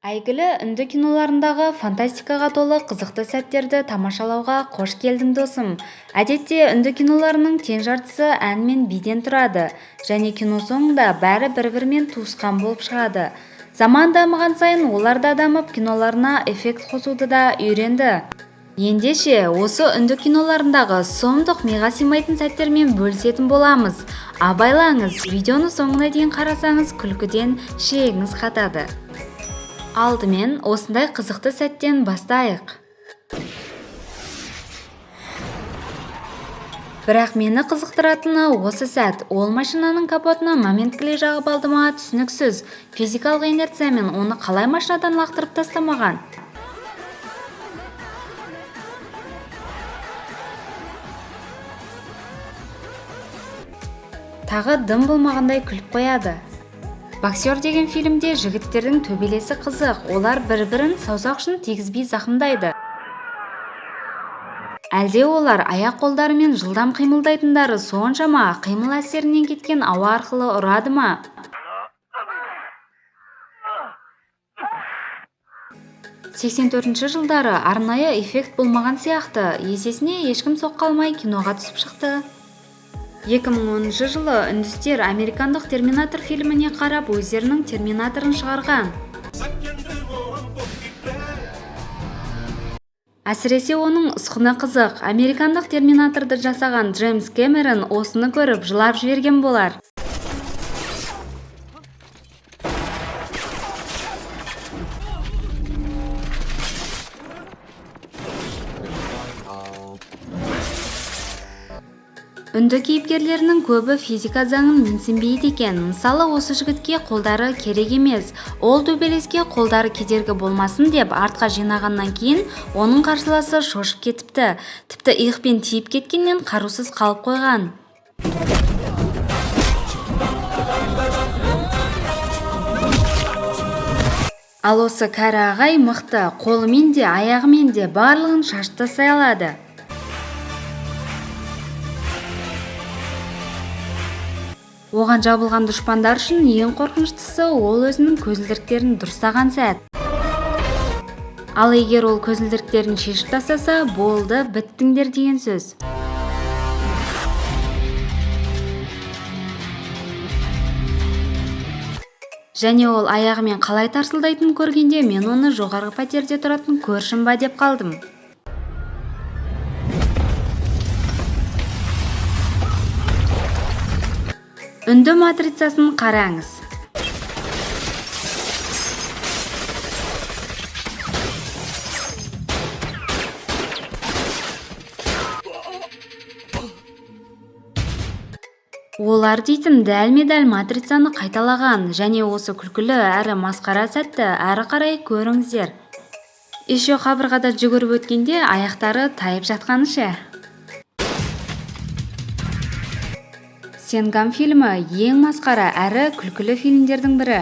Әйгілі үнді киноларындағы фантастикаға толы қызықты сәттерді тамашалауға қош келдің досым. Әдетте үнді киноларының тең жартысы ән мен биден тұрады, және кино соңында бәрі бір-бірімен туысқан болып шығады. Заман дамыған сайын олар да дамып, киноларына эффект қосуды да үйренді. Ендеше, осы үнді киноларындағы сұмдық миға сыймайтын сәттермен бөлісетін боламыз. Абайлаңыз, видеоны соңына дейін қарасаңыз, күлкіден шегіңіз қатады. Алдымен осындай қызықты сәттен бастайық. Бірақ мені қызықтыратыны осы сәт. Ол машинаның капотына моменткілей жағып алды ма, түсініксіз. Физикалық инерциямен оны қалай машинадан лақтырып тастамаған? Тағы дым болмағандай күліп қояды. Боксер деген фильмде жігіттердің төбелесі қызық, олар бір-бірін саусақ ұшын тигізбей зақымдайды. Әлде олар аяқ-қолдарымен жылдам қимылдайтындары соншама қимыл әсерінен кеткен ауа арқылы ұрады ма? Сексен төртінші жылдары арнайы эффект болмаған сияқты, есесіне ешкім соққа алмай киноға түсіп шықты. 2010 жылы үндістер американдық Терминатор фильміне қарап өздерінің Терминаторын шығарған. Әсіресе оның ұсқыны қызық. Американдық Терминаторды жасаған Джеймс Кэмерон осыны көріп жылап жіберген болар. Үнді кейіпкерлерінің көбі физика заңын менсінбейді екен. Мысалы, осы жігітке қолдары керек емес. Ол төбелеске қолдары кедергі болмасын деп артқа жинағаннан кейін оның қарсыласы шошып кетіпті. Тіпті иықпен тиіп кеткеннен қарусыз қалып қойған. Ал осы кәрі ағай мықты, қолымен де, аяғымен де барлығын шашып тастай алады. Оған жабылған дұшпандар үшін ең қорқыныштысы ол өзінің көзілдіріктерін дұрыстаған сәт. Ал егер ол көзілдіріктерін шешіп тастаса, болды, біттіңдер деген сөз. Және ол аяғымен қалай тарсылдайтынын көргенде мен оны жоғарғы пәтерде тұратын көршім ба деп қалдым. Үнді матрицасын қараңыз. Олар дейтін дәлме-дәл матрицаны қайталаған, және осы күлкілі әрі масқара сәтті әрі қарай көріңіздер. Еще қабырғада жүгіріп өткенде аяқтары тайып жатқаны ше. Сенгам фильмі ең масқара әрі күлкілі фильмдердің бірі.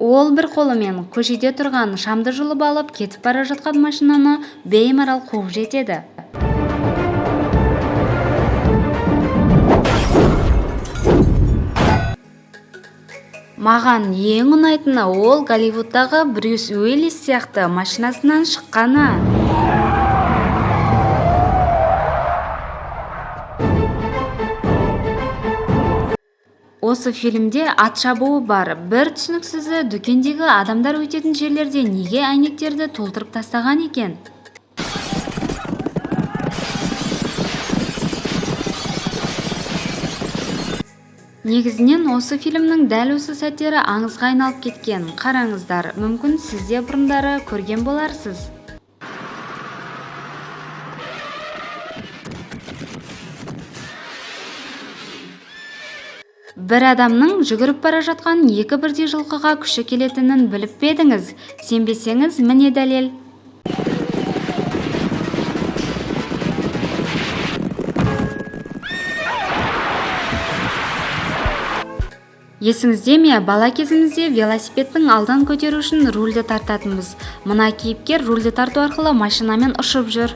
Ол бір қолымен көшеде тұрған шамды жұлып алып кетіп бара жатқан машинаны беймарал қуып жетеді. Маған ең ұнайтыны ол Голливудтағы Брюс Уиллис сияқты машинасынан шыққаны. Осы фильмде ат шабуы бар. Бір түсініксізі, дүкендегі адамдар өтетін жерлерде неге әйнектерді толтырып тастаған екен? Негізінен осы фильмнің дәл осы сәттері аңызға айналып кеткен. Қараңыздар, мүмкін сіз де бұрындары көрген боларсыз. Бір адамның жүгіріп бара жатқан екі бірдей жылқыға күші келетінін біліп пе едіңіз? Сенбесеңіз, міне дәлел. Есіңізде ме, бала кезімізде велосипедтің алдын көтеру үшін рульді тартатынбыз. Мына кейіпкер рульді тарту арқылы машинамен ұшып жүр.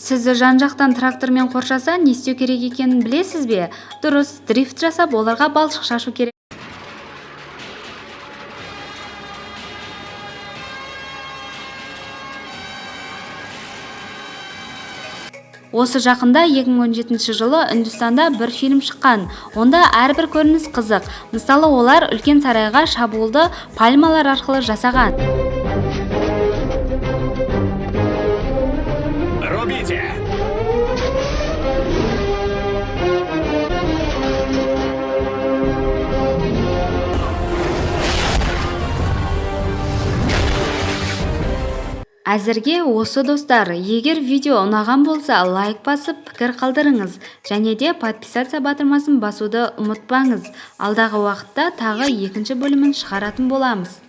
Сізді жан-жақтан трактормен қоршаса, не істеу керек екенін білесіз бе? Дұрыс, дрифт жасап, оларға балшық шашу керек. Осы жақында 2017 жылы Үндістанда бір фильм шыққан. Онда әрбір көрініс қызық. Мысалы, олар үлкен сарайға шабуылды пальмалар арқылы жасаған. Рубите! Әзірге осы достар, егер видео ұнаған болса, лайк басып, пікір қалдырыңыз. Және де подписаться батырмасын басуды ұмытпаңыз. Алдағы уақытта тағы екінші бөлімін шығаратын боламыз.